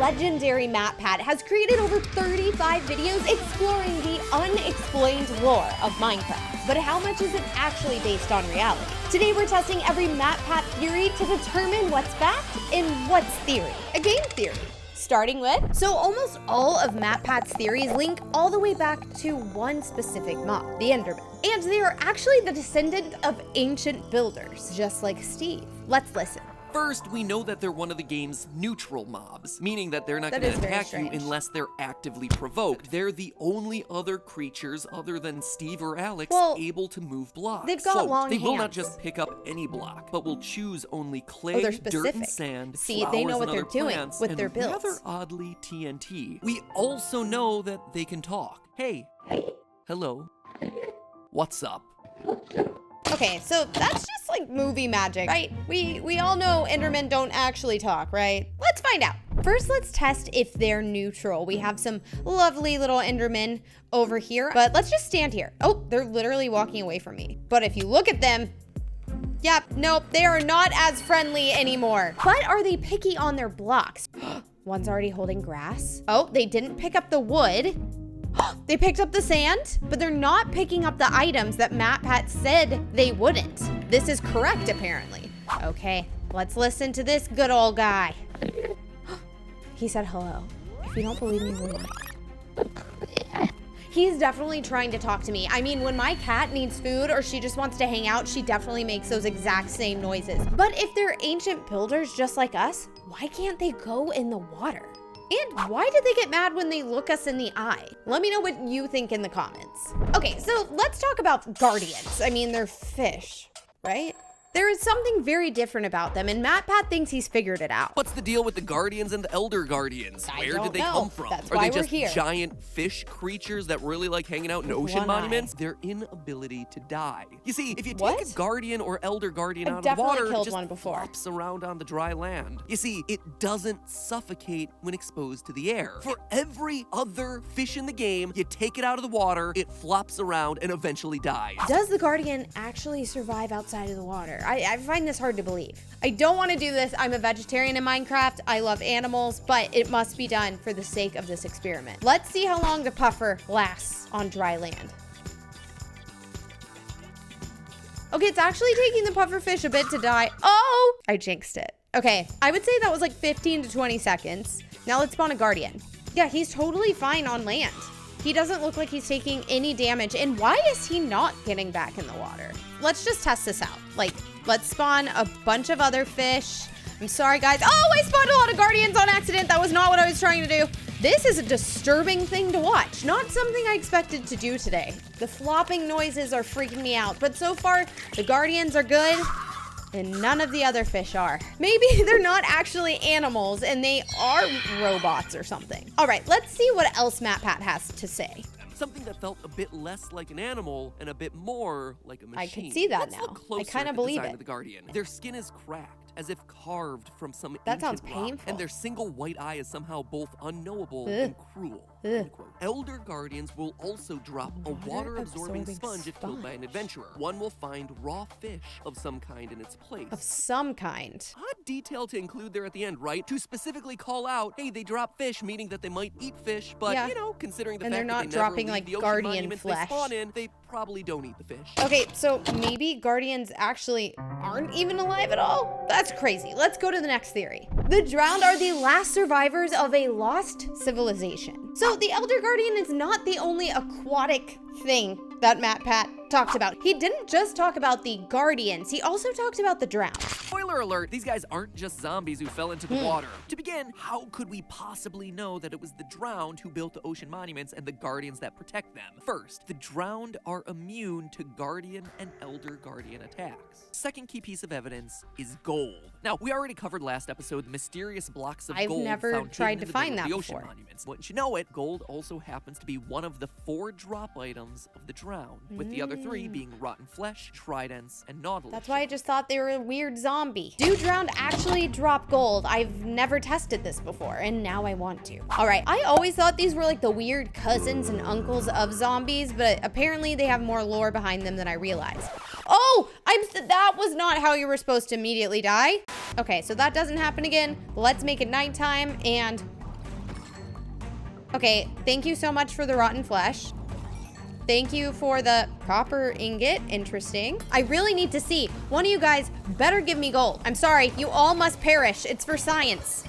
legendary MatPat has created over 35 videos exploring the unexplained lore of Minecraft. But how much is it actually based on reality? Today we're testing every MatPat theory to determine what's fact and what's theory. A game theory. Starting with, so almost all of MatPat's theories link all the way back to one specific mob, the Enderman. And they are actually the descendant of ancient builders, just like Steve. Let's listen. First, we know that they're one of the game's neutral mobs, meaning that they're not going to attack you unless they're actively provoked. They're the only other creatures other than Steve or Alex able to move blocks. They've got long hands. They will not just pick up any block, but will choose only clay, dirt, and sand, See, they know what they're doing with their builds. Rather oddly, TNT. We also know that they can talk. Hey. Hello. What's up? Okay, so that's just like movie magic, right? We all know Endermen don't actually talk, right? Let's find out. First, let's test if they're neutral. We have some lovely little Endermen over here, but let's just stand here. Oh, they're literally walking away from me. But if you look at them, yep, nope, they are not as friendly anymore. But are they picky on their blocks? One's already holding grass. Oh, they didn't pick up the wood. They picked up the sand, but they're not picking up the items that MatPat said they wouldn't. This is correct, apparently. Okay, let's listen to this good old guy. He said hello. If you don't believe me, rewind. He's definitely trying to talk to me. I mean, when my cat needs food or she just wants to hang out, she definitely makes those exact same noises. But if they're ancient builders just like us, why can't they go in the water? And why do they get mad when they look us in the eye? Let me know what you think in the comments. Okay, so let's talk about guardians. I mean, they're fish, right? There is something very different about them, and MatPat thinks he's figured it out. What's the deal with the Guardians and the Elder Guardians? Where did they come from? That's Are why they we're just here. Giant fish creatures that really like hanging out in ocean monuments? Their inability to die. You see, if you take a Guardian or Elder Guardian out of the water, it just flops around on the dry land. You see, it doesn't suffocate when exposed to the air. For every other fish in the game, you take it out of the water, it flops around and eventually dies. Does the Guardian actually survive outside of the water? I find this hard to believe. I don't want to do this. I'm a vegetarian in Minecraft. I love animals, but it must be done for the sake of this experiment. Let's see how long the puffer lasts on dry land. Okay, it's actually taking the puffer fish a bit to die. Oh, I jinxed it. Okay, I would say that was like 15 to 20 seconds. Now let's spawn a Guardian. Yeah, he's totally fine on land. He doesn't look like he's taking any damage. And why is he not getting back in the water? Let's just test this out. Like, let's spawn a bunch of other fish. I'm sorry, guys. Oh, I spawned a lot of Guardians on accident. That was not what I was trying to do. This is a disturbing thing to watch. Not something I expected to do today. The flopping noises are freaking me out. But so far, the Guardians are good. And none of the other fish are. Maybe they're not actually animals and they are robots or something. All right, let's see what else MatPat has to say. Something that felt a bit less like an animal and a bit more like a machine. I can see that Let's now. Look closer I kind of at the believe design it. Of the Guardian. Their skin is cracked, as if carved from some That sounds ancient rock, painful. and their single white eye is somehow both unknowable and cruel. Elder Guardians will also drop a water-absorbing sponge if killed by an adventurer. One will find raw fish of some kind in its place. Of some kind. Odd detail to include there at the end, right? To specifically call out, hey, they drop fish, meaning that they might eat fish, but, you know, considering the fact they're not that they dropping never like leave the Guardian ocean monuments flesh. they spawn in, they probably don't eat the fish. Okay, so maybe Guardians actually aren't even alive at all? That's crazy. Let's go to the next theory. The drowned are the last survivors of a lost civilization. So the Elder Guardian is not the only aquatic thing that MatPat talked about. He didn't just talk about the Guardians, he also talked about the drowned. Spoiler alert, these guys aren't just zombies who fell into the water. To begin, how could we possibly know that it was the drowned who built the ocean monuments and the Guardians that protect them? First, the drowned are immune to Guardian and Elder Guardian attacks. Second key piece of evidence is gold. Now, we already covered last episode the mysterious blocks of gold I've never found tried to hidden in the find middle that of the ocean before. monuments. Wouldn't you know it, gold also happens to be one of the 4 drop items of the drowned, with the other 3 being rotten flesh, tridents, and nautilus. That's why I just thought they were a weird zombie. Do drowned actually drop gold? I've never tested this before, and now I want to. All right, I always thought these were like the weird cousins and uncles of zombies, but apparently they have more lore behind them than I realized. Oh, that was not how you were supposed to immediately die. Okay, so that doesn't happen again. Let's make it nighttime and Okay, thank you so much for the rotten flesh. Thank you for the copper ingot. Interesting. I really need to see. One of you guys better give me gold. I'm sorry. You all must perish. It's for science.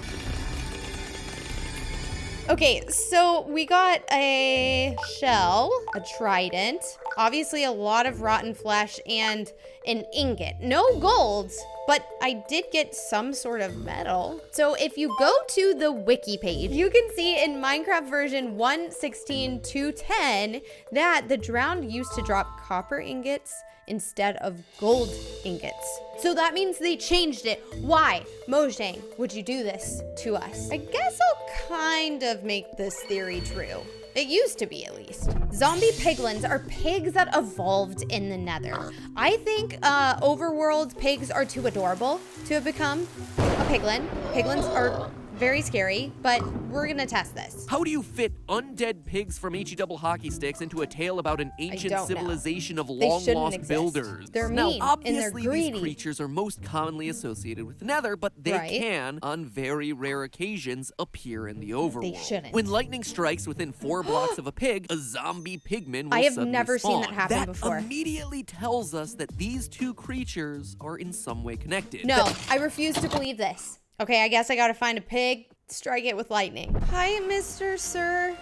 Okay, so we got a shell, a trident, obviously a lot of rotten flesh, and an ingot. No golds, but I did get some sort of metal. So if you go to the wiki page, you can see in Minecraft version 1.16.2.10 that the drowned used to drop copper ingots instead of gold ingots. So that means they changed it. Why? Mojang, would you do this to us? I guess I'll kind of make this theory true. It used to be, at least. Zombie piglins are pigs that evolved in the nether. I think overworld pigs are too adorable to have become a piglin. Piglins are very scary, but we're gonna test this. How do you fit undead pigs from HE double hockey sticks into a tale about an ancient civilization of long-lost builders? They're mean, and they're greedy. These creatures are most commonly associated with the nether, but they can, on very rare occasions, appear in the overworld. They shouldn't. When lightning strikes within 4 blocks of a pig, a zombie pigman will I have suddenly never spawn. seen that happen before. That immediately tells us that these two creatures are in some way connected. No, I refuse to believe this. Okay, I guess I gotta find a pig, strike it with lightning. Hi, Mr. Sir.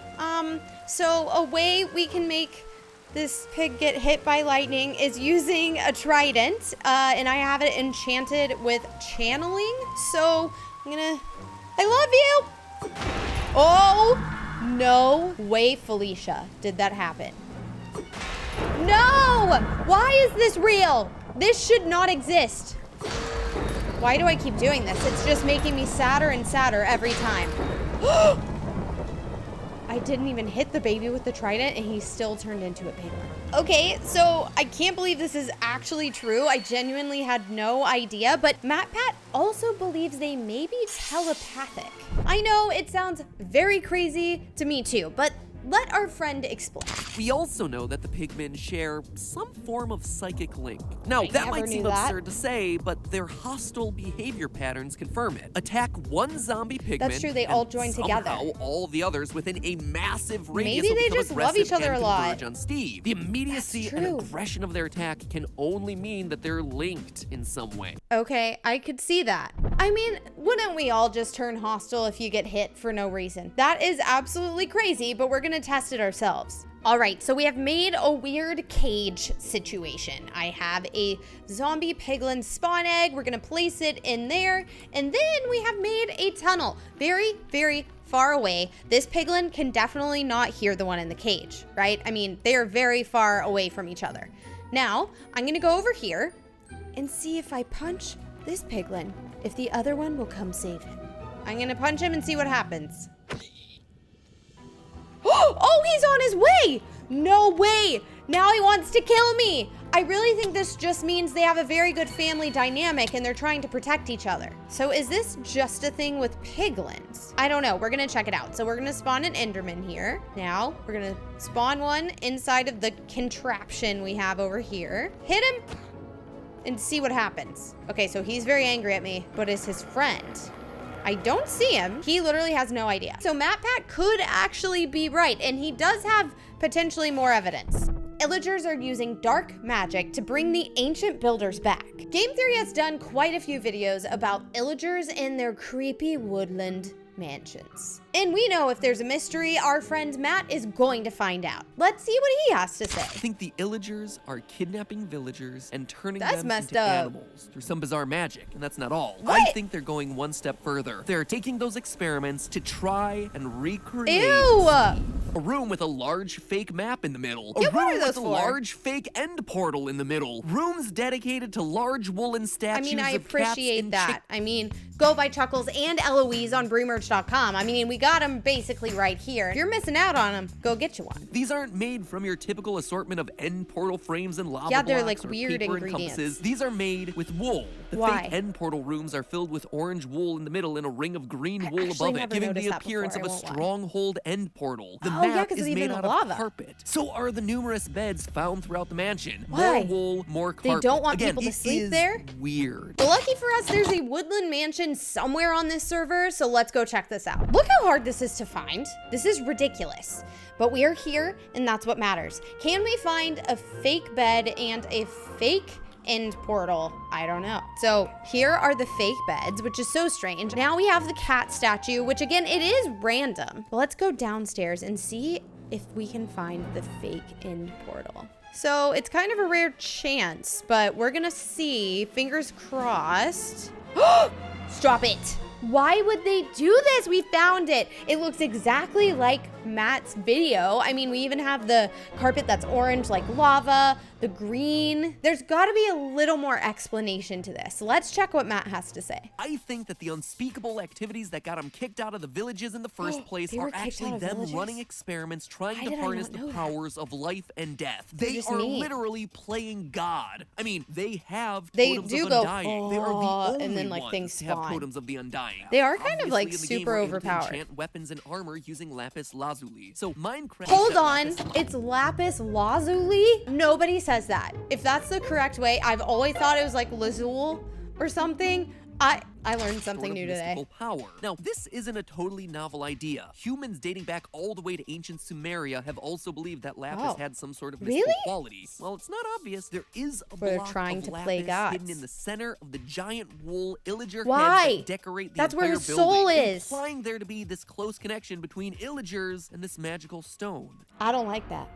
So a way we can make this pig get hit by lightning is using a trident, and I have it enchanted with channeling. So I love you. Oh, no way, Felicia, did that happen? No, why is this real? This should not exist. Why do I keep doing this? It's just making me sadder and sadder every time. I didn't even hit the baby with the trident and he still turned into a piglin. Okay, so I can't believe this is actually true. I genuinely had no idea, but MatPat also believes they may be telepathic. I know it sounds very crazy to me too, but let our friend explain. We also know that the pigmen share some form of psychic link. Now, that might seem absurd to say, but their hostile behavior patterns confirm it. Attack one zombie pigman. That's true, they all join together. All the others within a massive radius Maybe they just love each other a lot. On Steve. The immediacy and aggression of their attack can only mean that they're linked in some way. Okay, I could see that. I mean, wouldn't we all just turn hostile if you get hit for no reason? That is absolutely crazy, but we're gonna test it ourselves. All right, so we have made a weird cage situation. I have a zombie piglin spawn egg. We're gonna place it in there. And then we have made a tunnel very, very far away. This piglin can definitely not hear the one in the cage, right? I mean, they are very far away from each other. Now, I'm gonna go over here and see if I punch this piglin, if the other one will come save him. I'm gonna punch him and see what happens. Oh, he's on his way! No way! Now he wants to kill me! I really think this just means they have a very good family dynamic and they're trying to protect each other. So is this just a thing with piglins? I don't know. We're gonna check it out. So we're gonna spawn an Enderman here. Now, we're gonna spawn one inside of the contraption we have over here. Hit him and see what happens. Okay, so he's very angry at me, but is his friend. I don't see him. He literally has no idea. So MatPat could actually be right, and he does have potentially more evidence. Illagers are using dark magic to bring the ancient builders back. Game Theory has done quite a few videos about illagers and their creepy woodland mansions. And we know if there's a mystery, our friend Matt is going to find out. Let's see what he has to say. I think the illagers are kidnapping villagers and turning them into animals through some bizarre magic, and that's not all. What? I think they're going one step further. They're taking those experiments to try and recreate a room with a large fake map in the middle. Yeah, a room with a large fake end portal in the middle. Rooms dedicated to large woolen statues. I mean, I of appreciate that. I mean, go by Chuckles and Eloise on Bremerge.com. I mean, we got them basically right here. If you're missing out on them, go get you one. These aren't made from your typical assortment of end portal frames and lava yeah, they're blocks like or weird paper ingredients. And compasses. These are made with wool. The Why? fake end portal rooms are filled with orange wool in the middle and a ring of green wool above it, giving the appearance of a stronghold end portal. The map is made out of carpet. So are the numerous beds found throughout the mansion. Why? More wool, more carpet. They don't want Again, people to sleep there? Weird. Well, lucky for us, there's a Woodland Mansion guardian somewhere on this server, so let's go check this out. Look how hard this is to find. This is ridiculous. But we are here, and that's what matters. Can we find a fake bed and a fake end portal? I don't know. So here are the fake beds, which is so strange. Now we have the cat statue, which again, it is random. But let's go downstairs and see if we can find the fake end portal. So it's kind of a rare chance, but we're gonna see. Fingers crossed. Stop it. Why would they do this? We found it. It looks exactly like Matt's video. I mean, we even have the carpet that's orange like lava, the green. There's gotta be a little more explanation to this. Let's check what Matt has to say. I think that the unspeakable activities that got them kicked out of the villages in the first place are actually them running experiments trying to harness the powers of life and death. They are literally playing God. I mean, they have totems of undying. They are the only and then like ones things to have spawn. totems of the undying. They are kind of Obviously, like in the super game, we're able to overpowered. enchant weapons and armor using lapis lazuli. So Minecraft. Hold on, it's lapis lazuli? Nobody says that. If that's the correct way, I've always thought it was like lazuli or something. I learned something new today. Power. Now, this isn't a totally novel idea. Humans dating back all the way to ancient Sumeria have also believed that lapis had some sort of mystical quality. Well, it's not obvious. There is a block of lapis hidden in the center of the giant wool illager heads that decorate the entire building. Soul is. Implying there to be this close connection between illagers and this magical stone. I don't like that.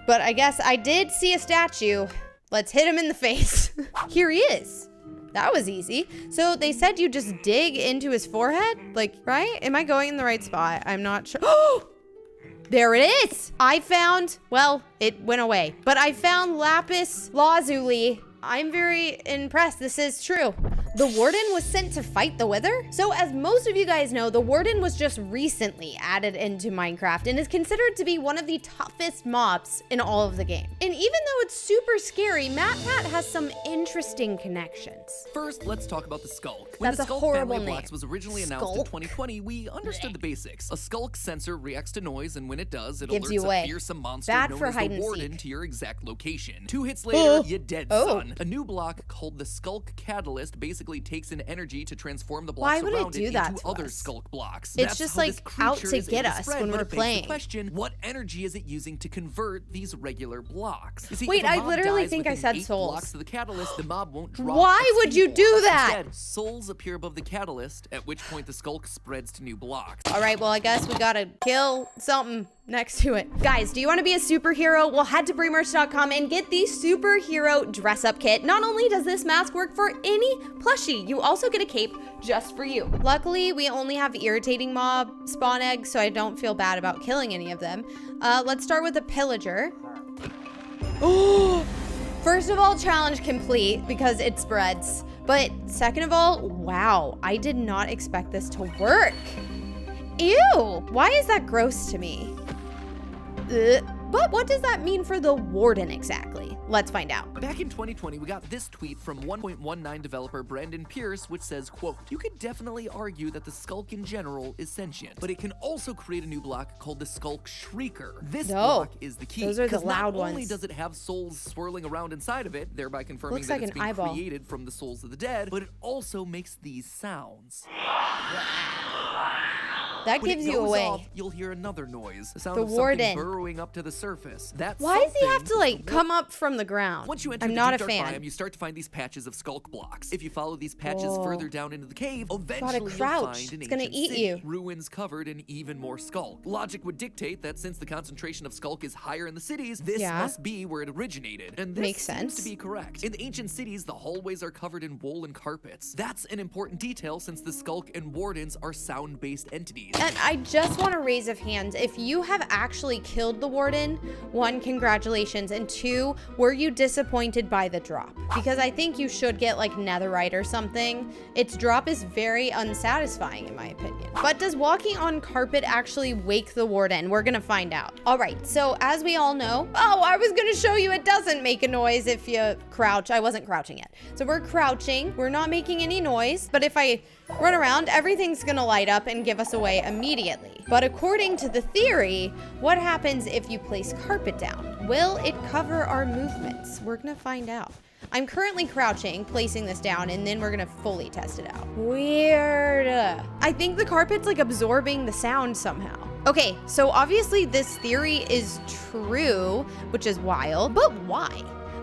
But I guess I did see a statue. Let's hit him in the face. Here he is. That was easy. So they said you just dig into his forehead? Like, right? Am I going in the right spot? I'm not sure. Oh! There it is. I found, well, it went away, but I found lapis lazuli. I'm very impressed. This is true. The Warden was sent to fight the Wither. So as most of you guys know, the Warden was just recently added into Minecraft and is considered to be one of the toughest mobs in all of the game. And even though it's super scary, MatPat has some interesting connections. First, let's talk about the Skulk. That's When the a Skulk horrible family name. blocks was originally announced in 2020, we understood the basics. A Skulk sensor reacts to noise, and when it does, it Gives you alerts away. a fearsome monster Bad known for as hide the and Warden seek. to your exact location. 2 hits later, you're dead, Oh. son. A new block called the Skulk Catalyst basically takes in energy to transform the Why blocks would it around do it that into to other us? Skulk blocks. It's That's just how like this out creature to is get able to us spread, when but we're it begs playing. the question, what energy is it using to convert these regular blocks? You see, Wait, if a I mob literally dies think I within said 8 souls. blocks to the catalyst, the mob won't drop. Why XP would you do blocks. that? Instead, souls appear above the catalyst, at which point the Skulk spreads to new blocks. All right, well, I guess we gotta kill something next to it. Guys, do you want to be a superhero? Well, head to bremerch.com and get the superhero dress up kit. Not only does this mask work for any plushie, you also get a cape just for you. Luckily, we only have irritating mob spawn eggs, so I don't feel bad about killing any of them. Let's start with the pillager. Oh! First of all, challenge complete because it spreads. But second of all, wow, I did not expect this to work. Ew, why is that gross to me? But what does that mean for the Warden exactly? Let's find out. Back in 2020, we got this tweet from 1.19 developer Brandon Pierce, which says, quote, "You could definitely argue that the Skulk in general is sentient, but it can also create a new block called the Skulk Shrieker. This block is the key. Those are the 'cause loud not only ones. does it have souls swirling around inside of it, thereby confirming Looks that like it's an being eyeball. created from the souls of the dead, but it also makes these sounds. That When gives it you goes away. off, you'll hear another noise, the sound The of Warden. something burrowing up to the surface. That's Why does he have something to like come up from the ground? Once you enter I'm the not a deep dark fan. biome, you start to find these patches of Skulk blocks. If you follow these patches further down into the cave, eventually you'll crouch. find an It's gonna ancient eat city, you. ruins covered in even more Skulk. Logic would dictate that since the concentration of Skulk is higher in the cities, this must be where it originated. And this Makes seems sense. to be correct. In the ancient cities, the hallways are covered in wool and carpets. That's an important detail since the Skulk and Wardens are sound-based entities. And I just want to raise a hand. If you have actually killed the Warden, 1, congratulations, and 2, were you disappointed by the drop? Because I think you should get like netherite or something. Its drop is very unsatisfying in my opinion. But does walking on carpet actually wake the Warden? We're gonna find out. All right, so as we all know, oh, I was gonna show you it doesn't make a noise if you crouch. I wasn't crouching yet. So we're crouching, we're not making any noise, but if I run around, everything's gonna light up and give us away immediately. But according to the theory, what happens if you place carpet down? Will it cover our movements? We're gonna find out. I'm currently crouching, placing this down, and then we're gonna fully test it out. Weird. I think the carpet's like absorbing the sound somehow. Okay, so obviously this theory is true, which is wild, but why?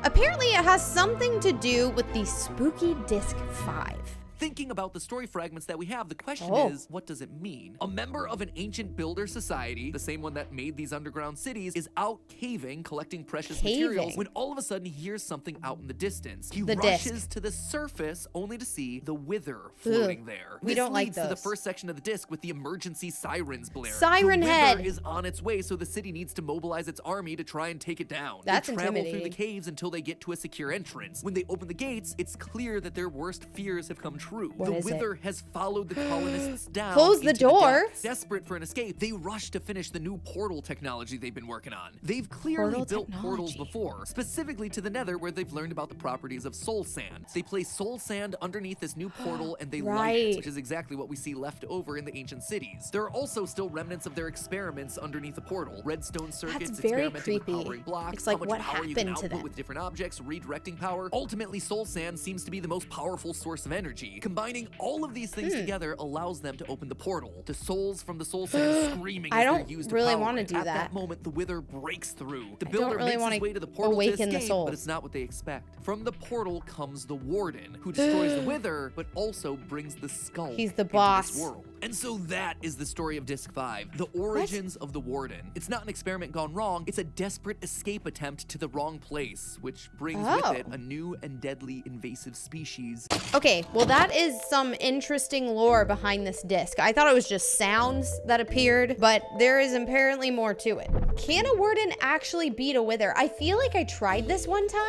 Apparently it has something to do with the spooky Disc 5. Thinking about the story fragments that we have, the question is, what does it mean? A member of an ancient builder society, the same one that made these underground cities, is out caving, collecting precious materials, when all of a sudden he hears something out in the distance. He rushes to the surface only to see the Wither floating there. We don't like those. To the first section of the disc with the emergency sirens blaring. Siren head! The Wither is on its way, so the city needs to mobilize its army to try and take it down. That's they travel intimidating. through the caves until they get to a secure entrance. When they open the gates, it's clear that their worst fears have come true. What the is Wither has followed the colonists down. Close the door. Desperate for an escape, they rush to finish the new portal technology they've been working on. They've clearly built portals before, specifically to the Nether, where they've learned about the properties of soul sand. They place soul sand underneath this new portal and they light it, which is exactly what we see left over in the ancient cities. There are also still remnants of their experiments underneath the portal. Redstone circuits, That's very experimenting creepy. with powering blocks, It's like, how much what power you can happened to output them? with different objects, redirecting power. Ultimately, soul sand seems to be the most powerful source of energy. Combining all of these things together allows them to open the portal. The souls from the soul sand screaming as they're used to really power want to it. do At that. that moment, the Wither breaks through. The I builder don't really makes want his to way to the portal to awaken the escape, souls. but it's not what they expect. From the portal comes the Warden, who destroys the Wither, but also brings the skull He's the into boss. this world. And so that is the story of Disc 5, the origins of the Warden. It's not an experiment gone wrong, it's a desperate escape attempt to the wrong place, which brings with it a new and deadly invasive species. Okay, well that is some interesting lore behind this disc. I thought it was just sounds that appeared, but there is apparently more to it. Can a Warden actually beat a Wither? I feel like I tried this one time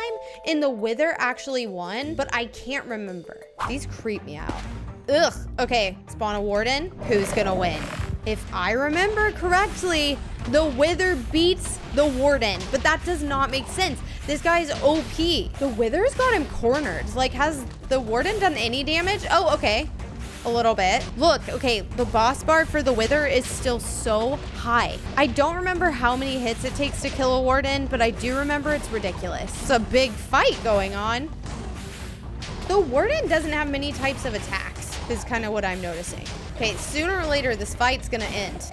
and the Wither actually won, but I can't remember. These creep me out. Ugh. Okay, spawn a Warden. Who's gonna win? If I remember correctly, the Wither beats the Warden, but that does not make sense. This guy's OP. The Wither's got him cornered. Like, has the Warden done any damage? Oh, okay. A little bit. Look, okay, the boss bar for the Wither is still so high. I don't remember how many hits it takes to kill a Warden, but I do remember it's ridiculous. It's a big fight going on. The Warden doesn't have many types of attacks, is kind of what I'm noticing. Okay, sooner or later, this fight's gonna end.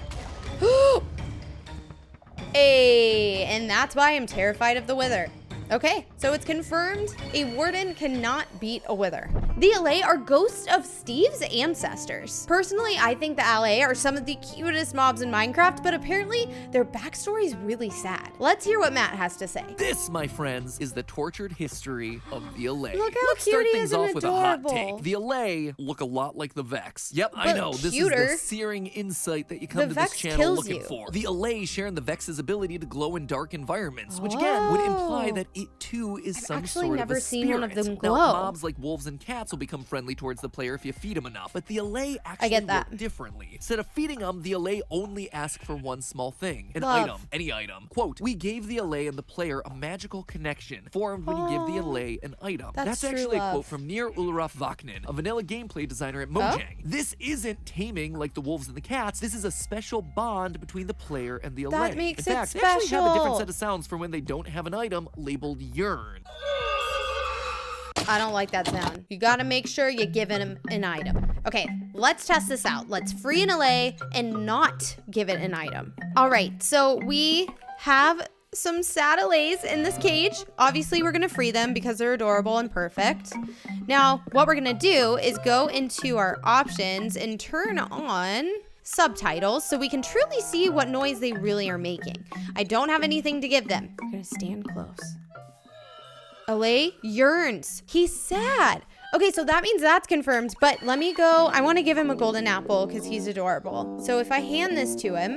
Hey, and that's why I'm terrified of the Wither. Okay, so it's confirmed a Warden cannot beat a Wither. The LA are ghosts of Steve's ancestors. Personally, I think the LA are some of the cutest mobs in Minecraft, but apparently their backstory is really sad. Let's hear what Matt has to say. This, my friends, is the tortured history of the LA. Look how Let's cute start he things is and off with a hot adorable. take. The LA look a lot like the Vex. Yep, I But know. This cuter. is the searing insight that you come The to this Vex channel kills looking you. for. The LA sharing the Vex's ability to glow in dark environments, which again would imply that it too is some actually sort never of a seen one of spirit. them Now, glow. mobs like wolves and cats will become friendly towards the player if you feed them enough, but the LA actually get that. work differently. Instead of feeding them, the LA only ask for one small thing, an Love. item, any item. Quote, we gave the LA and the player a magical connection formed when you give the LA an item. That's true actually a love. quote from Nir Ulraf Vaknin, a vanilla gameplay designer at Mojang. This isn't taming like the wolves and the cats. This is a special bond between the player and the LA. That makes In it fact, they actually have a different special. set of sounds for when they don't have an item labeled yearn. I don't like that sound. You gotta make sure you're giving him an item. Okay, let's test this out. Let's free an LA and not give it an item. All right, so we have some sad LAs in this cage. Obviously, we're gonna free them because they're adorable and perfect. Now, what we're gonna do is go into our options and turn on subtitles so we can truly see what noise they really are making. I don't have anything to give them. I'm gonna stand close. LA yearns. He's sad. Okay, so that means that's confirmed, but let me go. I want to give him a golden apple because he's adorable. So if I hand this to him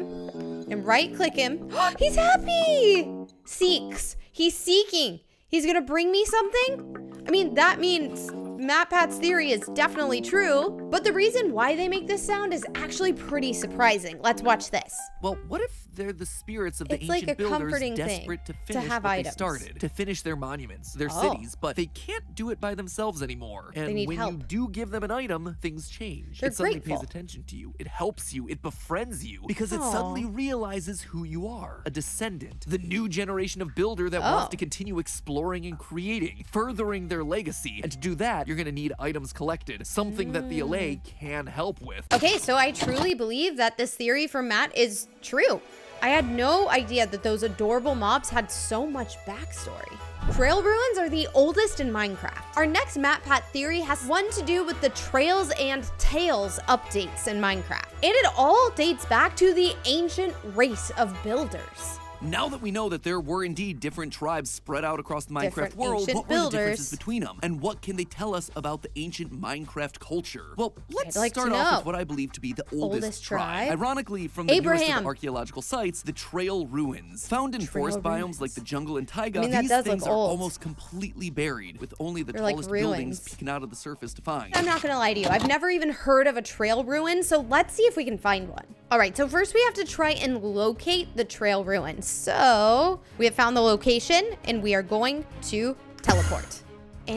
and right click him, he's happy. Seeks. He's seeking. He's gonna bring me something? I mean, that means MatPat's theory is definitely true, but the reason why they make this sound is actually pretty surprising. Let's watch this. Well, what if they're the spirits of the ancient like a builders comforting desperate to thing finish to have what items. they started, to finish their monuments, their cities, but they can't do it by themselves anymore. And need when help. you do give them an item, things change. They're it suddenly grateful. pays attention to you. It helps you. It befriends you because it suddenly realizes who you are. A descendant, the new generation of builder that wants to continue exploring and creating, furthering their legacy. And to do that, you're going to need items collected, something that the LA can help with. Okay, so I truly believe that this theory from Matt is true. I had no idea that those adorable mobs had so much backstory. Trail ruins are the oldest in Minecraft. Our next MatPat theory has one to do with the Trails and Tails updates in Minecraft. And it all dates back to the ancient race of builders. Now that we know that there were indeed different tribes spread out across the Minecraft Different world, ancient what were the builders. differences between them? And what can they tell us about the ancient Minecraft culture? Well, let's I'd like start to off know. with what I believe to be the oldest tribe? Ironically, from the newest Abraham. of archaeological sites, the Trail Ruins. Found in forest ruins. biomes like the jungle and taiga, I mean, that these does look things are old. almost completely buried, with only the They're like tallest buildings ruins. peeking out of the surface to find. I'm not gonna lie to you, I've never even heard of a trail ruin, so let's see if we can find one. All right, so first we have to try and locate the trail ruins. So we have found the location and we are going to teleport.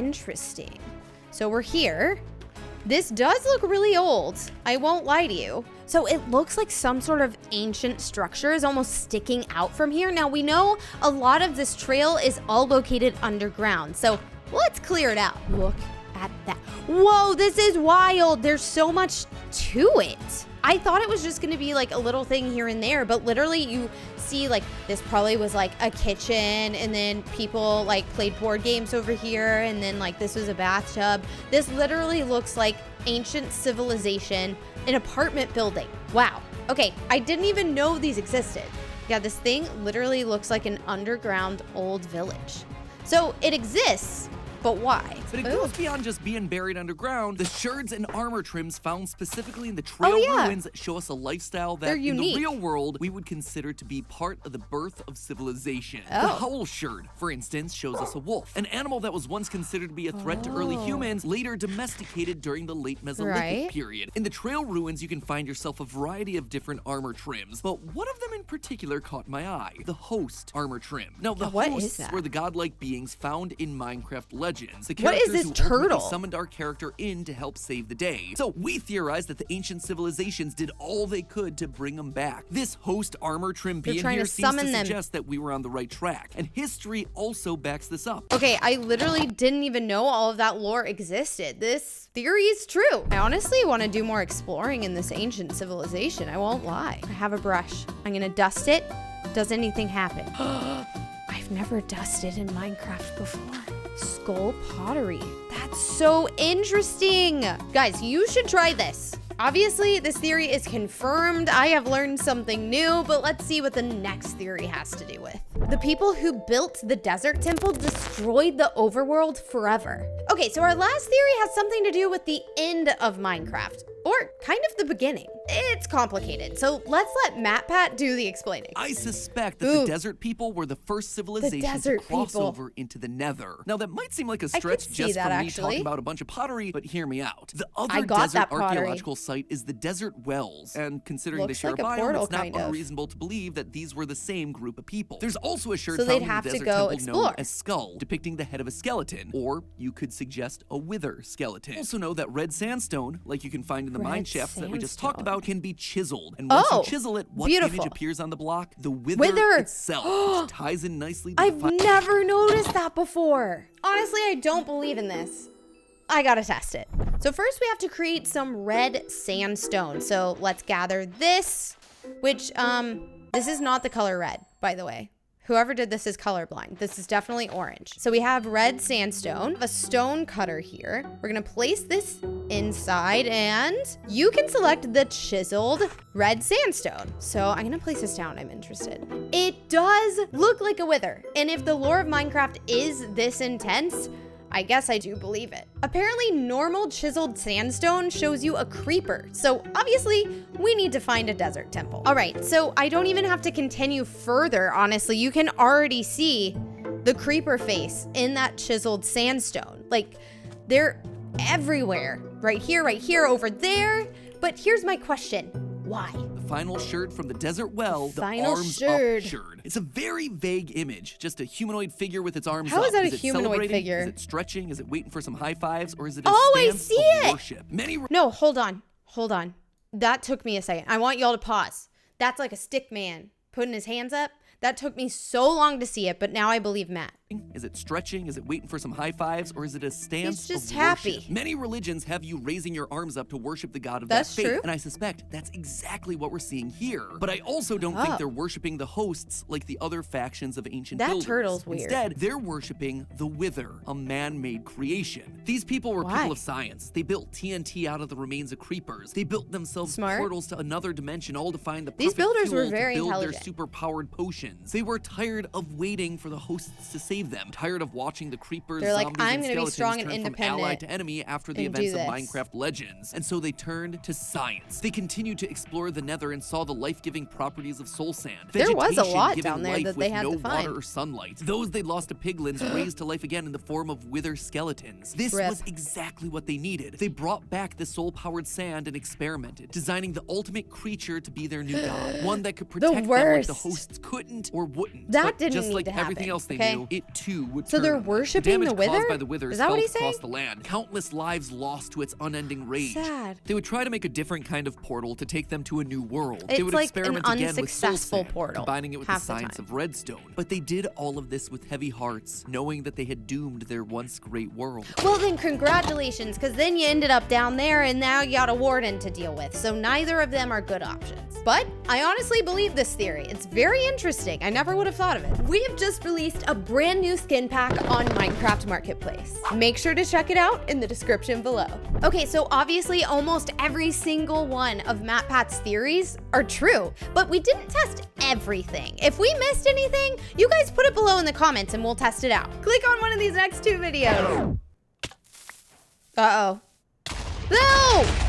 Interesting. So we're here. This does look really old, I won't lie to you. So it looks like some sort of ancient structure is almost sticking out from here. Now we know a lot of this trail is all located underground, so let's clear it out. Look at that. Whoa, this is wild. There's so much to it. I thought it was just gonna be like a little thing here and there, but literally you see like this probably was like a kitchen, and then people like played board games over here, and then like this was a bathtub. This literally looks like ancient civilization, an apartment building. Wow. Okay, I didn't even know these existed. Yeah, this thing literally looks like an underground old village. So it exists, but why? But it Ooh. goes beyond just being buried underground. The shards and armor trims found specifically in the trail ruins show us a lifestyle that They're in unique. the real world we would consider to be part of the birth of civilization. Oh. The howl shard, for instance, shows us a wolf, an animal that was once considered to be a threat to early humans, later domesticated during the late Mesolithic period. In the trail ruins, you can find yourself a variety of different armor trims, but one of them in particular caught my eye, the host armor trim. Now, the what is hosts that? were the godlike beings found in Minecraft legends. The What is characters this who ultimately turtle? summoned our character in to help save the day. So we theorize that the ancient civilizations did all they could to bring them back. This host armor trim being trying here to seems to summon them. suggest that we were on the right track, and history also backs this up. Okay, I literally didn't even know all of that lore existed. This theory is true. I honestly want to do more exploring in this ancient civilization. I won't lie. I have a brush. I'm gonna dust it. Does anything happen? I've never dusted in Minecraft before. Skull pottery. That's so interesting. Guys, you should try this. Obviously, this theory is confirmed. I have learned something new, but let's see what the next theory has to do with. The people who built the desert temple destroyed the overworld forever. Okay, so our last theory has something to do with the end of Minecraft, or kind of the beginning. It's complicated, so let's let MatPat do the explaining. I suspect that the desert people were the first civilization to desert cross people. over into the nether. Now that might seem like a could stretch see just that, from me actually. talking about a bunch of pottery, but hear me out. The I other got desert that pottery. archaeological site is the desert wells, and considering Looks they share like a a biome, portal, it's not kind of. unreasonable to believe that these were the same group of people. There's also a shirt So found they'd in have the to desert go temple explore. known as Skull, depicting the head of a skeleton, or you could suggest a wither skeleton. Also know that red sandstone, like you can find in the mine Red shafts that we just talked sandstone. about, can be chiseled, and once Oh, you chisel it, what beautiful. image appears on the block? The wither, Wither. itself, which ties in nicely to I've the never noticed that before. Honestly, I don't believe in this. I gotta test it. So first we have to create some red sandstone. So let's gather this, which, this is not the color red, by the way. Whoever did this is colorblind. This is definitely orange. So we have red sandstone, a stone cutter here. We're gonna place this inside, and you can select the chiseled red sandstone. So I'm gonna place this down, I'm interested. It does look like a wither. And if the lore of Minecraft is this intense, I guess I do believe it. Apparently, normal chiseled sandstone shows you a creeper. So obviously, we need to find a desert temple. All right, so I don't even have to continue further, honestly. You can already see the creeper face in that chiseled sandstone. Like, there everywhere. Right here, over there. But here's my question. Why? The final sherd from the desert well, the final arms sherd. up sherd. It's a very vague image, just a humanoid figure with its arms How up. is that a it humanoid celebrating? figure? Is it stretching? Is it waiting for some high fives? Or is it a I stance see of it. worship? No, hold on. That took me a second. I want y'all to pause. That's like a stick man putting his hands up. That took me so long to see it, but now I believe Matt. Is it stretching? Is it waiting for some high fives? Or is it a stance He's just of happy. worship? Many religions have you raising your arms up to worship the god of That's that faith. true. And I suspect that's exactly what we're seeing here. But I also don't think they're worshiping the hosts like the other factions of ancient builders. That turtle's weird. Instead, they're worshiping the Wither, a man-made creation. These people were people of science. They built TNT out of the remains of creepers. They built themselves portals to another dimension, all to find the perfect These builders fuel were very to build intelligent. their super-powered potions. They were tired of waiting for the hosts to save them, tired of watching the creepers, They're like, zombies, I'm and gonna be skeletons strong and turn from independent ally to enemy after the and do events of this. Minecraft Legends. And so they turned to science. They continued to explore the Nether and saw the life-giving properties of soul sand. There was a Vegetation lot giving down there life that with they had no to find. water or sunlight. Those they'd lost to piglins raised to life again in the form of wither skeletons. This was exactly what they needed. They brought back the soul-powered sand and experimented, designing the ultimate creature to be their new god. One that could protect them like the hosts couldn't or wouldn't. That But didn't just need like to happen, everything else they okay? knew, it too would So turn they're on them. worshiping the damage Wither? caused by the withers Is that what felt he's saying? across the land. Countless lives lost to its unending rage. Sad. They would try to make a different kind of portal to take them to a new world. They It's would like experiment an again with soul unsuccessful sand, portal combining it with the half the science time. of redstone. But they did all of this with heavy hearts, knowing that they had doomed their once great world. Well then, congratulations, because then you ended up down there and now you got a warden to deal with. So neither of them are good options. But I honestly believe this theory. It's very interesting. I never would have thought of it. We've just released a brand new skin pack on Minecraft Marketplace. Make sure to check it out in the description below. Okay, so obviously almost every single one of MatPat's theories are true, but we didn't test everything. If we missed anything, you guys put it below in the comments and we'll test it out. Click on one of these next two videos. Uh-oh. No!